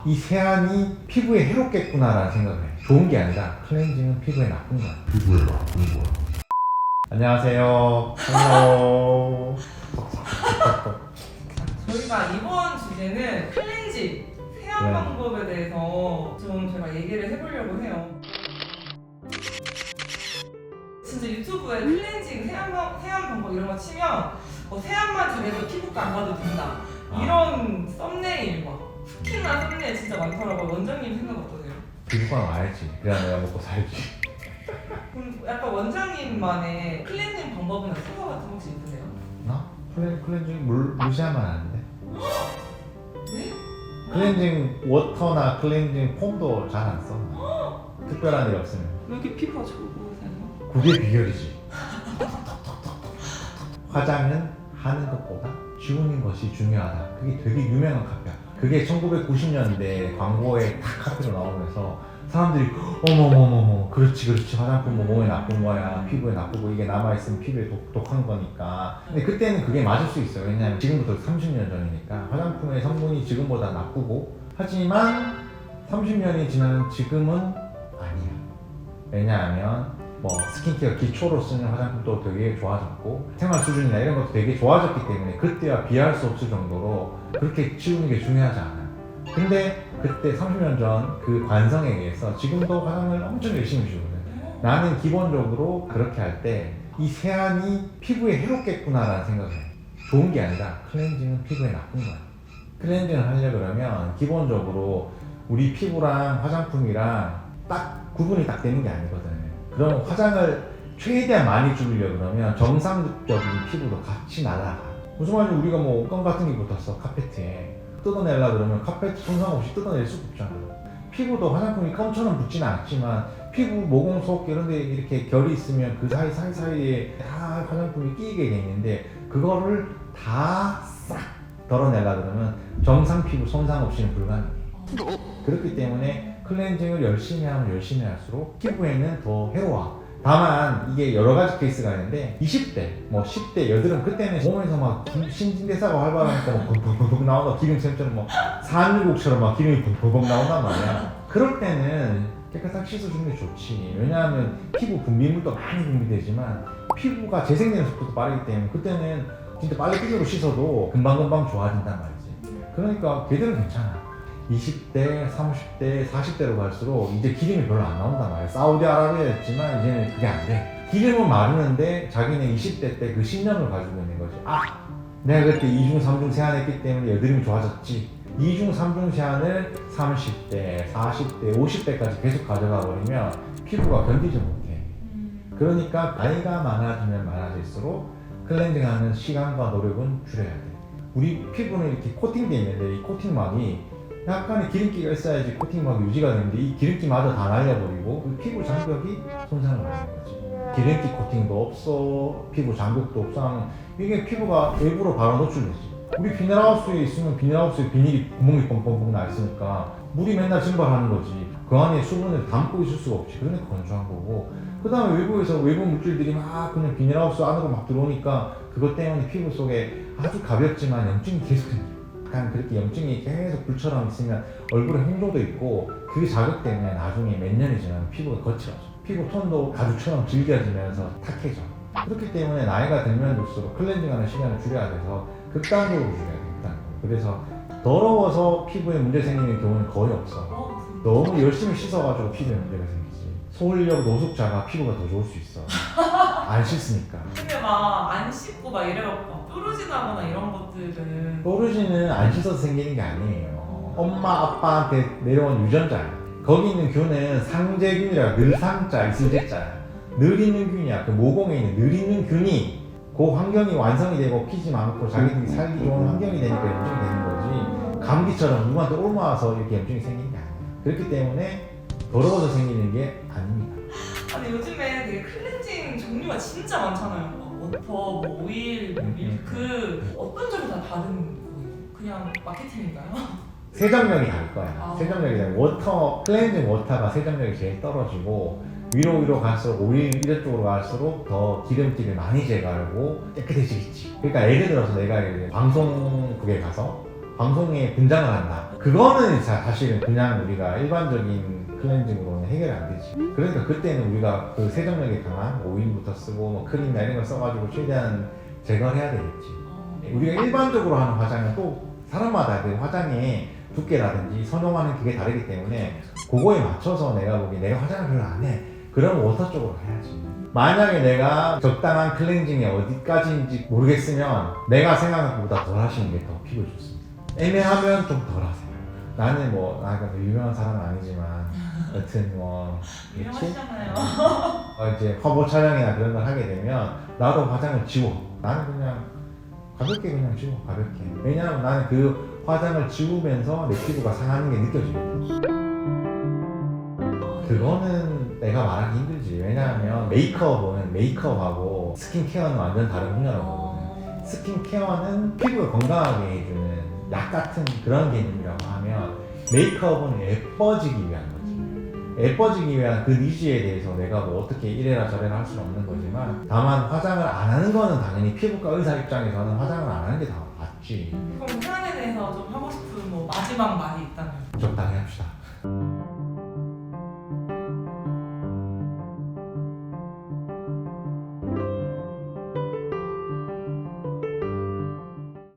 이 세안이 피부에 해롭겠구나라는 생각을 해. 좋은 게 아니라 클렌징은 피부에 나쁜 거야. 피부에 나쁜 거야. 안녕하세요. 헬로. 저희가 이번 주제는 클렌징, 세안 네. 방법에 대해서 좀 제가 얘기를 해보려고 해요. 진짜 유튜브에 클렌징, 세안 방법 이런 거 치면 세안만 잘해도 피부과 안 가도 된다. 이런 썸네일 막 스킨한 썸네일 진짜 많더라고요. 원장님 생각 어떠세요? 피부과 와야지. 그래야 내가 먹고 살지. 그럼 약간 원장님만의 클렌징 방법이나 수거 같은 거 혹시 있으세요? 나? 클렌징 무시하면 안 돼. 네? 클렌징 워터나 클렌징 폼도 잘 안 써. 특별한 일 없으면. 왜 이렇게 피부가 좋으세요? 그게 비결이지. 화장은 하는 것보다 지우는 것이 중요하다. 그게 되게 유명한 카페야. 그게 1990년대 광고에 딱 카페로 나오면서 사람들이 어머머머머 그렇지 화장품 뭐 몸에 나쁜 거야 피부에 나쁘고 이게 남아있으면 피부에 독한 거니까. 근데 그때는 그게 맞을 수 있어요. 왜냐하면 지금부터 30년 전이니까 화장품의 성분이 지금보다 나쁘고, 하지만 30년이 지난 지금은 아니야. 왜냐하면 뭐 스킨케어 기초로 쓰는 화장품도 되게 좋아졌고 생활 수준이나 이런 것도 되게 좋아졌기 때문에 그때와 비할 수 없을 정도로 그렇게 지우는 게 중요하지 않아요. 근데 그때 30년 전 그 관성에 의해서 지금도 화장을 엄청 열심히 지우거든. 나는 기본적으로 그렇게 할 때 이 세안이 피부에 해롭겠구나라는 생각을 해. 좋은 게 아니라 클렌징은 피부에 나쁜 거야. 클렌징을 하려 그러면 기본적으로 우리 피부랑 화장품이랑 딱 구분이 딱 되는 게 아니거든. 그럼 화장을 최대한 많이 줄이려 그러면 정상적인 피부도 같이 날아가. 무슨 말인지, 우리가 뭐 옷감 같은 게 붙었어 카페트에. 뜯어내려 그러면 카페트 손상 없이 뜯어낼 수가 없잖아. 피부도 화장품이 껌처럼 붙지는 않지만 피부, 모공, 속 이런 데 이렇게 결이 있으면 그 사이사이에 다 화장품이 끼게 돼 있는데 그거를 다 싹 덜어내려 그러면 정상 피부 손상 없이는 불가능해. 그렇기 때문에 클렌징을 열심히 하면 열심히 할수록 피부에는 더 해로워. 다만 이게 여러 가지 케이스가 있는데 20대, 뭐 10대 여들은 그때는 몸에서 막 신진대사가 활발하니까 뭐 벅벅벅 나오다 기름샘처럼 뭐 산유국처럼 막 기름이 벅벅벅 나온단 말이야. 그럴 때는 깨끗하게 씻어주는 게 좋지. 왜냐하면 피부 분비물도 많이 분비되지만 피부가 재생되는 속도도 빠르기 때문에 그때는 진짜 빨래비누로 씻어도 금방금방 좋아진단 말이지. 그러니까 걔들은 괜찮아. 20대, 30대, 40대로 갈수록 이제 기름이 별로 안 나온단 말이야. 사우디아라비아였지만 이제는 그게 안 돼. 기름은 마르는데 자기는 20대 때 그 신념을 가지고 있는 거지. 아! 내가 그때 2중, 3중 세안했기 때문에 여드름이 좋아졌지. 2중, 3중 세안을 30대, 40대, 50대까지 계속 가져가 버리면 피부가 견디지 못해. 그러니까 나이가 많아지면 많아질수록 클렌징하는 시간과 노력은 줄여야 돼. 우리 피부는 이렇게 코팅되어 있는데 이 코팅막이 약간의 기름기가 있어야지 코팅막이 유지가 되는데 이 기름기마저 다 날려버리고 그 피부 장벽이 손상을 받는 거지. 기름기 코팅도 없어, 피부 장벽도 없어 하면 이게 피부가 외부로 바로 노출되지. 우리 비닐하우스에 있으면 비닐하우스에 비닐이 구멍이 뻥뻥뻥 나 있으니까 물이 맨날 증발하는 거지. 그 안에 수분을 담고 있을 수가 없지. 그러니까 건조한 거고. 그 다음에 외부에서 외부 물질들이 막 그냥 비닐하우스 안으로 막 들어오니까 그것 때문에 피부 속에 아주 가볍지만 염증이 계속 생겨. 약간 그렇게 염증이 계속 불처럼 있으면 얼굴에 홍조도 있고 그게 자극 때문에 나중에 몇 년이 지나면 피부가 거칠어져. 피부 톤도 가죽처럼 질겨지면서 탁해져. 그렇기 때문에 나이가 들면 들수록 클렌징하는 시간을 줄여야 돼서 극단적으로 줄여야 돼. 극단적으로. 그래서 더러워서 피부에 문제 생기는 경우는 거의 없어. 너무 열심히 씻어가지고 피부에 문제가 생기지. 소울력 노숙자가 피부가 더 좋을 수 있어. 안 씻으니까. 근데 막 안 씻고 막 이래갖고 뾰루지 나거나 이런 것들은 뾰루지는 안 씻어서 생기는 게 아니에요. 엄마 아빠한테 내려온 유전자야. 거기 있는 균은 상재균이라 늘상자 이슬제자야. 늘 있는 균이야. 그 모공에 있는 늘 있는 균이 그 환경이 완성이 되고 피지 많고 자기들이 살기 좋은 환경이 되니까 염증이 되는 거지. 감기처럼 누구한테 옮아와서 이렇게 염증이 생기는 게 아니야. 그렇기 때문에 더러워서 생기는 게 아닙니다. 아니 요즘에 되게 클렌징 종류가 진짜 많잖아요. 막 워터, 뭐 오일, 뭐 밀크 어떤 점이 다 다른 거예요? 그냥 마케팅인가요? 세정력이 다를 거야. 아. 세정력이 워터, 클렌징 워터가 세정력이 제일 떨어지고 위로 갈수록 오일 이런 쪽으로 갈수록 더 기름기를 많이 제거하고 깨끗해지겠지. 그러니까 예를 들어서 내가 이제 방송국에 가서 방송에 분장을 한다. 그거는 사실은 그냥 우리가 일반적인 클렌징으로는 해결이 안 되지. 그러니까 그때는 우리가 그 세정력이 강한 오일부터 쓰고 뭐 크림이나 이런 걸 써가지고 최대한 제거를 해야 되겠지. 우리가 일반적으로 하는 화장은 또 사람마다 그 화장의 두께라든지 선호하는 그게 다르기 때문에 그거에 맞춰서 내가 보기에 내가 화장을 별로 안 해. 그럼 워터 쪽으로 해야지. 만약에 내가 적당한 클렌징이 어디까지인지 모르겠으면 내가 생각한 것보다 덜 하시는 게 더 피부에 좋습니다. 애매하면 좀 덜 하세요. 나는 뭐 유명한 사람은 아니지만 여튼 뭐 유명하시잖아요. 이제 화보 촬영이나 그런 걸 하게 되면 나도 화장을 지워. 나는 그냥 가볍게 그냥 지워 가볍게. 왜냐하면 나는 그 화장을 지우면서 내 피부가 상하는 게 느껴집니다. 그거는 내가 말하기 힘들지. 왜냐하면 메이크업은 메이크업하고 스킨케어는 완전 다른 분야라고 보거든. 스킨케어는 피부를 건강하게 해주는 약 같은 그런 개념이라고 하면 메이크업은 예뻐지기 위한 거지. 예뻐지기 위한 그 니즈에 대해서 내가 뭐 어떻게 이래라 저래라 할 수는 없는 거지만 다만 화장을 안 하는 거는 당연히 피부과 의사 입장에서는 화장을 안 하는 게 다 맞지. 그럼 태안에 대해서 좀 하고 싶은 뭐 마지막 말이 있다면? 적당히 합시다.